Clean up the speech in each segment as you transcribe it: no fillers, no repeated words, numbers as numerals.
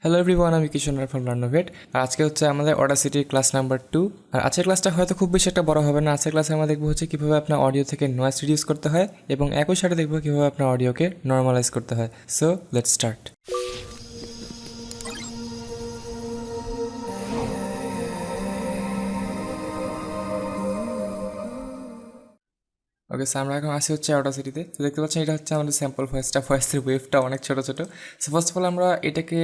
Hello everyone, আমি কিশোর from লার্নোভেট। আর আজকে হচ্ছে আমাদের অডাসিটি ক্লাস নাম্বার 2। আর আজকের ক্লাসটা হয়তো খুব বেশি একটা বড় হবে না। আজকের ক্লাসে আমরা দেখবো হচ্ছে কীভাবে আপনার অডিও থেকে নয়েজ রিডিউস করতে হয় এবং একই সাথে দেখবো কীভাবে আপনার অডিওকে নর্মালাইজ করতে হয়। So let's start. Okay, so আমরা এখন আসি হচ্ছে অডাসিটিতে। তো দেখতে পাচ্ছেন এটা হচ্ছে আমাদের স্যাম্পল ভয়েসের ওয়েভটা অনেক ছোটো ছোটো। সো ফার্স্ট অফ অল আমরা এটাকে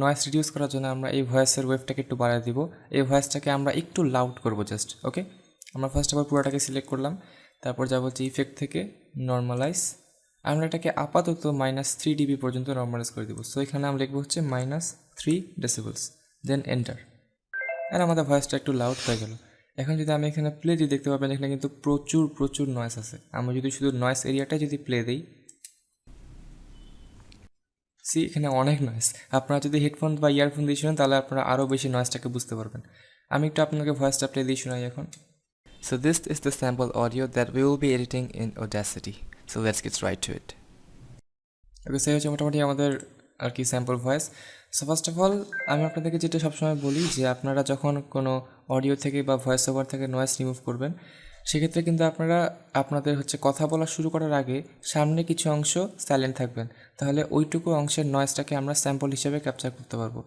নয়েজ রিডিউস করার জন্য আমরা এই ভয়েসের ওয়েভটাকে একটু বাড়িয়ে দিব। এই ভয়েসটাকে আমরা একটু লাউড করবো জাস্ট। ওকে, আমরা ফার্স্ট অফ অল পুরোটাকে সিলেক্ট করলাম, তারপর যাবো হচ্ছে ইফেক্ট থেকে নর্মালাইজ। আমরা এটাকে আপাতত -3 dB পর্যন্ত নর্মালাইজ করে দেবো। সো এখানে আমরা লিখবো হচ্ছে -3 decibels, দেন এন্টার। আর আমাদের ভয়েসটা একটু লাউড হয়ে গেল। এখন যদি আমি এখানে প্লে দিই, দেখতে পাবেন এখানে কিন্তু প্রচুর নয়েস আছে। আমি যদি শুধু নয়েস এরিয়াটাই যদি প্লে দিই, এখানে অনেক নয়েস। আপনারা যদি হেডফোন বা ইয়ারফোন দিয়ে শুনেন তাহলে আপনারা আরও বেশি নয়েসটাকে বুঝতে পারবেন। আমি একটু আপনাকে ভয়েসটা প্লে দিয়ে শোনাই এখন। So this is the sample audio that we will be editing in Audacity. So let's get right to it. ওকে, সেই হচ্ছে মোটামুটি আমাদের আর কি sample voice. So first of all আমি আপনাদেরকে যেটা সবসময় বলি যে আপনারা যখন কোনো অডিও থেকে বা ভয়েস ওভার থেকে নয়েজ রিমুভ করবেন, সেক্ষেত্রে কিন্তু আপনারা আপনাদের হচ্ছে কথা বলা শুরু করার আগে সামনে কিছু অংশ সাইলেন্ট থাকবেন, তাহলে ওইটুকু অংশের নয়েজটাকে আমরা স্যাম্পল হিসেবে ক্যাপচার করতে পারবো।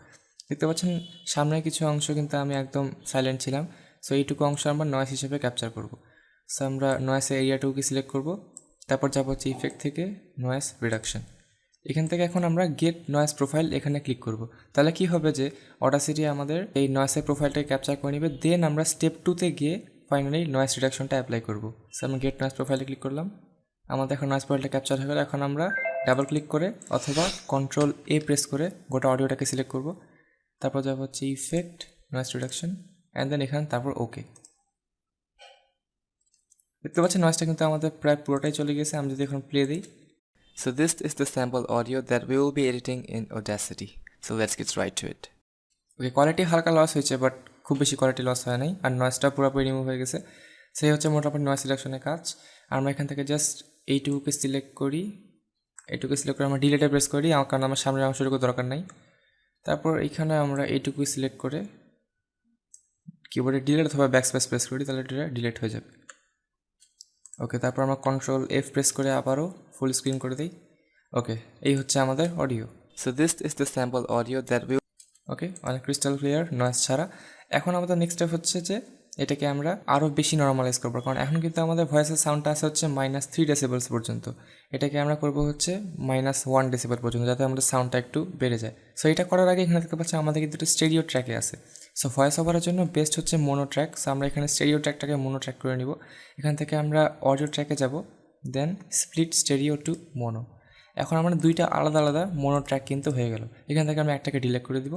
দেখতে পাচ্ছেন সামনে কিছু অংশ কিন্তু আমি একদম সাইলেন্ট ছিলাম। সো এইটুকু অংশ আমরা নয়েজ হিসেবে ক্যাপচার করব। সো আমরা নয়েসের এরিয়াটুকুকে সিলেক্ট করব, তারপর যাবো হচ্ছে ইফেক্ট থেকে নয়েজ রিডাকশন। এখান থেকে এখন আমরা গেট নয়েজ প্রোফাইল এখানে ক্লিক করব। তাহলে কি হবে যে অডাসিটি আমাদের এই নয়েসের প্রোফাইলটাকে ক্যাপচার করে নেবে, দেন আমরা স্টেপ 2তে গিয়ে ফাইনালি নয়েজ রিডাকশনটা অ্যাপ্লাই করব। সো আমরা গেট নয়েজ প্রোফাইলে ক্লিক করলাম, আমাদের এখন নয়েজ প্রোফাইলটা ক্যাপচার হয়ে গেল। এখন আমরা ডাবল ক্লিক করে অথবা Ctrl+A প্রেস করে গোটা অডিওটাকে সিলেক্ট করব, তারপর যাব হচ্ছে effect noise reduction and then এখানে তারপর ওকে। দেখতে পাচ্ছেন নয়েজটা কিন্তু আমাদের প্রায় পুরোটাই চলে গেছে। আমি যদি এখন প্লে দিই, So this is the sample audio that we will be editing in Audacity. So let's get right to it. Okay, quality হালকা লস হয়েছে, বাট খুব বেশি কোয়ালিটি লস হয় নাই, আর নয়েজটা পুরোপুরি রিমুভ হয়ে গেছে। সেই হচ্ছে মোটামুটি নয়েজ সিলেকশনের কাজ। আমরা এখান থেকে জাস্ট এইটুকুকে সিলেক্ট করি, আমরা ডিলেটে প্রেস করি, কারণ আমার সামনের অংশটুকু দরকার নাই। তারপর এখানে আমরা এইটুকু সিলেক্ট করে কিবোর্ডে ডিলেট অথবা ব্যাকস্পেস প্রেস করি, তাহলে এটা ডিলেট হয়ে যাবে। ওকে, তারপর আমরা Ctrl+F প্রেস করে আবারও ফুল স্ক্রিন করে দিই। ওকে, এই হচ্ছে আমাদের audio. So this is the sample audio that will. Okay, অনেক ক্রিস্টাল ক্লিয়ার নয়েজ ছাড়া। এখন আমাদের নেক্সট স্টেপ হচ্ছে যে এটাকে আমরা আরও বেশি নর্মালাইজ করবো, কারণ এখন কিন্তু আমাদের ভয়েসের সাউন্ডটা আছে হচ্ছে -3 decibels পর্যন্ত। এটাকে আমরা করবো হচ্ছে -1 decibel পর্যন্ত, যাতে আমাদের সাউন্ডটা একটু বেড়ে যায়। সো এটা করার আগে এখানে দেখতে পাচ্ছি আমাদের কিন্তু একটা স্টেরিও ট্র্যাকে আছে। সো ভয়েস ওভারের জন্য বেস্ট হচ্ছে মোনো ট্র্যাক। সো আমরা এখানে স্টেরিও ট্র্যাকটাকে মোনো ট্র্যাক করে নিব। এখান থেকে আমরা অডিও ট্র্যাকে যাব, দেন স্প্লিট স্টেরিও টু মোনো। এখন আমরা দুইটা আলাদা আলাদা মোনো ট্র্যাক কিন্তু হয়ে গেল। এখান থেকে আমরা একটাকে ডিলেট করে দিব,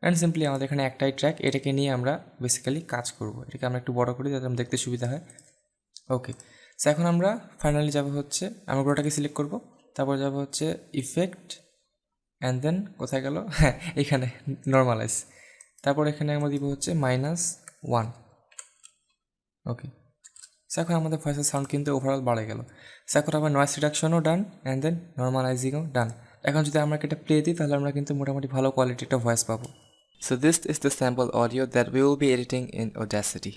অ্যান্ড সিম্পলি আমাদের এখানে একটাই ট্র্যাক। এটাকে নিয়ে আমরা বেসিক্যালি কাজ করব। এটাকে আমরা একটু বড় করি যাতে আমরা দেখতে সুবিধা হয়। ওকে, সো এখন আমরা ফাইনালি যাব হচ্ছে, আমরা পুরোটাকে সিলেক্ট করব, তারপর যাব হচ্ছে ইফেক্ট অ্যান্ড দেন কোথায় গেল, হ্যাঁ এখানে নর্মালাইজ। তারপর এখানে আমরা দিব হচ্ছে -1। ওকে, সো এখন আমাদের ভয়েসের সাউন্ড কিন্তু ওভারঅল বাড়ে গেল। সো এখন আবার নয়েজ রিডাকশনও ডান অ্যান্ড দেন নর্মালাইজিংও ডান। এখন যদি আমরা এটা প্লে দিই তাহলে আমরা কিন্তু মোটামুটি ভালো কোয়ালিটির একটা ভয়েস পাবো। So this is the sample audio that we will be editing in Audacity.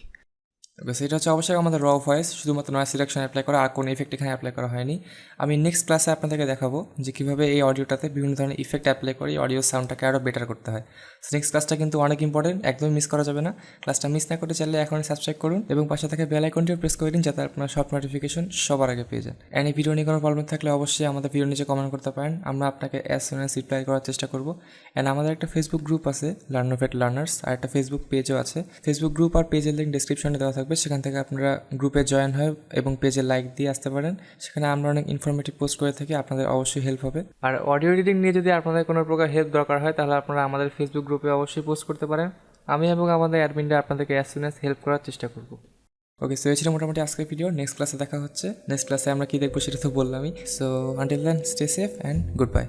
ওকে, সেটা হচ্ছে অবশ্যই আমাদের র ভয়েস, শুধুমাত্র নয়েজ রিডাকশন অ্যাপ্লাই করা, আর কোনো ইফেক্ট এখানে অ্যাপ্লাই করা হয়নি। আমি নেক্সট ক্লাসে আপনাদেরকে দেখাবো যে কীভাবে এই অডিওটাতে বিভিন্ন ধরনের ইফেক্ট অ্যাপ্লাই করে এই অডিও সাউন্ডটাকে আরও বেটার করতে হয়। সো নেক্সট ক্লাসটা কিন্তু অনেক ইম্পর্টেন্ট, একদম মিস করা যাবে না। ক্লাসটা মিস না করতে চাইলে এখনই সাবস্ক্রাইব করুন এবং পাশে থেকে বেল আইকনটিও প্রেস করে দিন, যাতে আপনার সব নোটিফিকেশন সবার আগে পেয়ে যান। অ্যান্ড এই ভিডিও নিয়ে কোনো প্রবলেম থাকলে অবশ্যই আমাদের ভিডিও নিচে কমেন্ট করতে পারেন, আমরা আপনাকে অ্যাজ সুন অ্যাজ রিপ্লাই করার চেষ্টা করবো। অ্যান্ড আমাদের একটা ফেসবুক গ্রুপ আছে লার্নোভেট লার্নার্স, আর একটা ফেসবুক পেজও আছে। ফেসবুক গ্রুপ আর পেজের লিঙ্ক ডিসক্রিপশনে দেওয়া থাকবে, সেখান থেকে আপনারা গ্রুপে জয়েন হয় এবং পেজে লাইক দিয়ে আসতে পারেন। সেখানে আমরা অনেক ইনফরমেটিভ পোস্ট করে থাকি, আপনাদের অবশ্যই হেল্প হবে। আর অডিও এডিটিং নিয়ে যদি আপনাদের কোনো প্রকার হেল্প দরকার হয় তাহলে আপনারা আমাদের ফেসবুক গ্রুপে অবশ্যই পোস্ট করতে পারেন। আমি এবং আমাদের অ্যাডমিনরা আপনাদেরকে অ্যাজ সুন অ্যাজ হেল্প করার চেষ্টা করব। ওকে, সো এই ছিল মোটামুটি আজকের ভিডিও। নেক্সট ক্লাসে দেখা হচ্ছে। নেক্সট ক্লাসে আমরা কী দেখবো সেটা তো বললামই। So until then stay safe and good by.